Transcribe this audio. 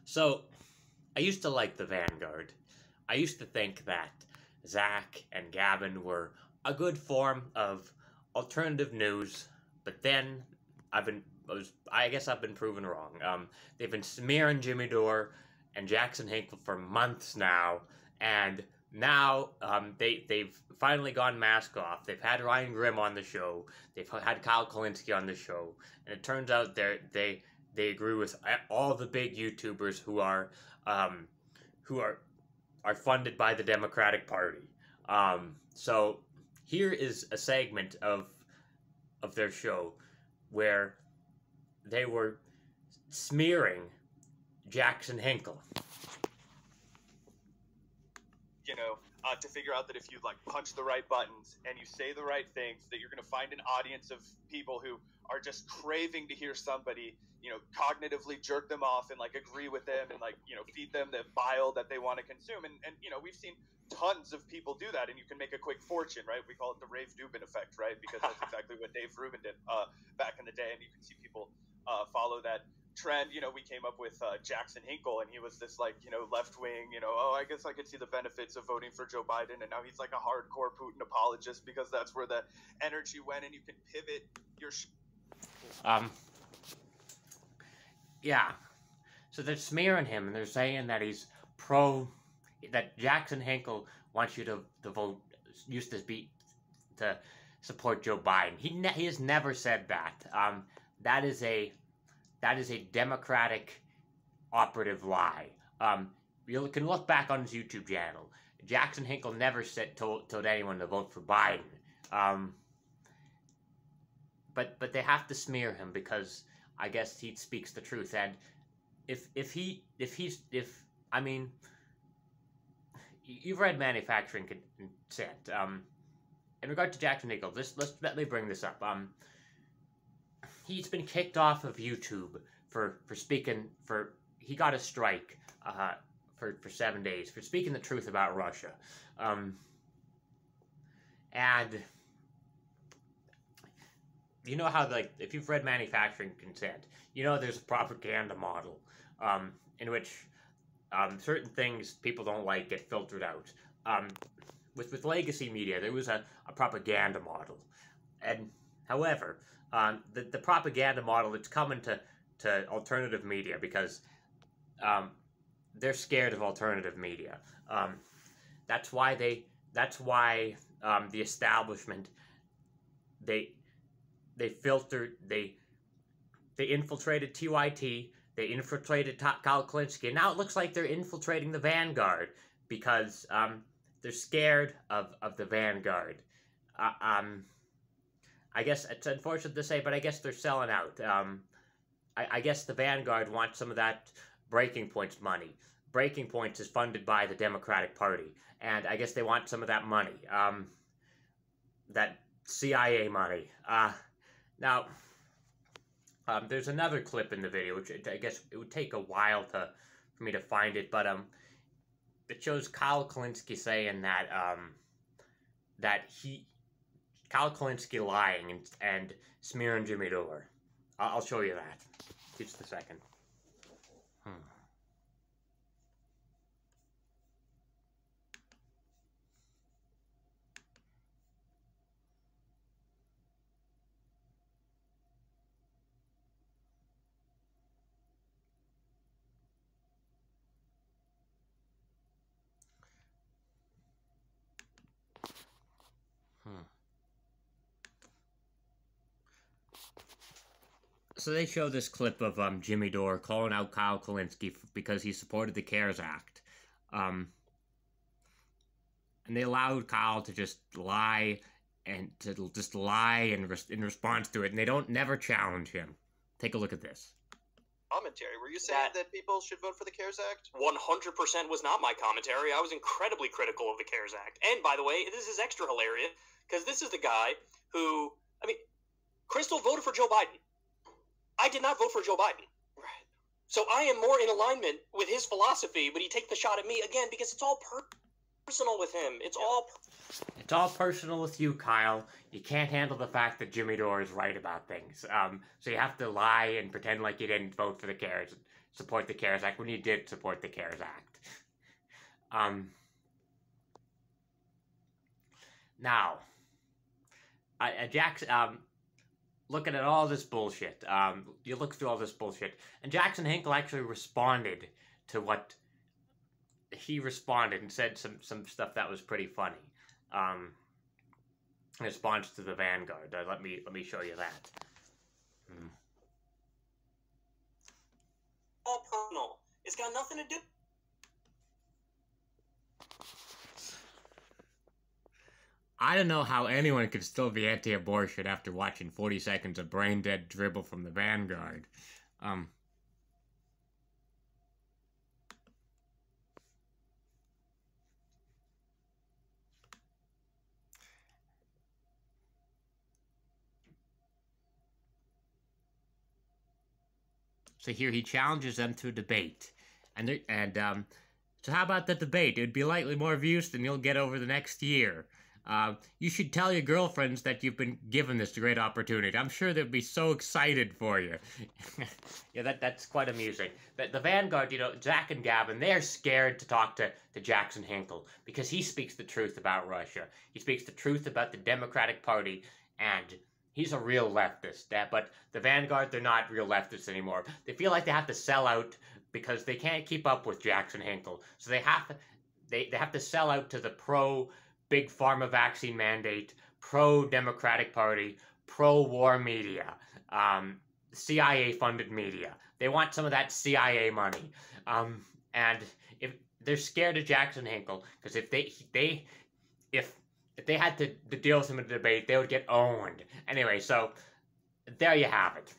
So, I used to like the Vanguard. I used to think that Zach and Gavin were a good form of alternative news, but then I guess I've been proven wrong. They've been smearing Jimmy Dore and Jackson Hinkle for months now, and now they've finally gone mask off. They've had Ryan Grimm on the show. They've had Kyle Kulinski on the show, and it turns out they agree with all the big YouTubers who are funded by the Democratic Party. So here is a segment of their show where they were smearing Jackson Hinkle. To figure out that if you punch the right buttons and you say the right things, that you're going to find an audience of people who are just craving to hear somebody, cognitively jerk them off and agree with them and feed them the bile that they want to consume. And we've seen tons of people do that, and you can make a quick fortune, right? We call it the Rave Dubin effect, right? Because that's exactly what Dave Rubin did back in the day, and you can see people follow that trend. We came up with Jackson Hinkle, and he was this left wing, I guess I could see the benefits of voting for Joe Biden, and now he's like a hardcore Putin apologist because that's where the energy went, and you can pivot your yeah, so they're smearing him, and they're saying that he's that Jackson Hinkle wants you to vote, used to be to support Joe Biden. He has never said that. That is a Democratic operative lie. You can look back on his YouTube channel. Jackson Hinkle never told anyone to vote for Biden. But they have to smear him because I guess he speaks the truth. And you've read Manufacturing Consent. In regard to Jackson Hinkle, let me bring this up. He's been kicked off of YouTube for speaking he got a strike for 7 days for speaking the truth about Russia. And you know how, if you've read Manufacturing Consent, there's a propaganda model in which certain things people don't like get filtered out. With legacy media, there was a propaganda model. And however, the propaganda model, it's coming to alternative media because they're scared of alternative media. That's why the establishment, they infiltrated TYT, they infiltrated Kyle Kulinski, and now it looks like they're infiltrating the Vanguard because they're scared of the Vanguard. I guess it's unfortunate to say, but I guess they're selling out. I guess the Vanguard wants some of that Breaking Point's money. Breaking Points is funded by the Democratic Party, and I guess they want some of that money. That CIA money. Now, there's another clip in the video, which I guess it would take a while for me to find it, but it shows Kyle Kulinski saying that Kyle Kulinski lying and smearing Jimmy Dore. I'll show you that. Just a second. So they show this clip of Jimmy Dore calling out Kyle Kulinski because he supported the CARES Act. And they allowed Kyle to just lie in response to it, and they never challenge him. Take a look at this. Commentary. Were you saying that people should vote for the CARES Act? 100% was not my commentary. I was incredibly critical of the CARES Act. And by the way, this is extra hilarious because this is the guy who, Crystal voted for Joe Biden. I did not vote for Joe Biden. Right. So I am more in alignment with his philosophy, but he takes the shot at me again because it's all personal with him. It's all personal with you, Kyle. You can't handle the fact that Jimmy Dore is right about things. So you have to lie and pretend like you didn't vote for the CARES support the CARES Act when you did support the CARES Act. Now, Jackson, looking at all this bullshit, you look through all this bullshit, and Jackson Hinkle actually responded to what he responded and said some stuff that was pretty funny. In response to the Vanguard. Let me show you that. All personal. It's got nothing to do. I don't know how anyone could still be anti-abortion after watching 40 seconds of brain-dead dribble from the Vanguard. So here he challenges them to a debate. So how about the debate? It would be likely more views than you'll get over the next year. You should tell your girlfriends that you've been given this great opportunity. I'm sure they'll be so excited for you. Yeah, that's quite amusing. The Vanguard, Zach and Gavin, they're scared to talk to Jackson Hinkle because he speaks the truth about Russia. He speaks the truth about the Democratic Party, and he's a real leftist. But the Vanguard, they're not real leftists anymore. They feel like they have to sell out because they can't keep up with Jackson Hinkle. So they have to sell out to the pro-big pharma vaccine mandate, pro-Democratic Party, pro-war media, CIA-funded media. They want some of that CIA money. And if they're scared of Jackson Hinkle, because if they had to deal with him in a debate, they would get owned. Anyway, so there you have it.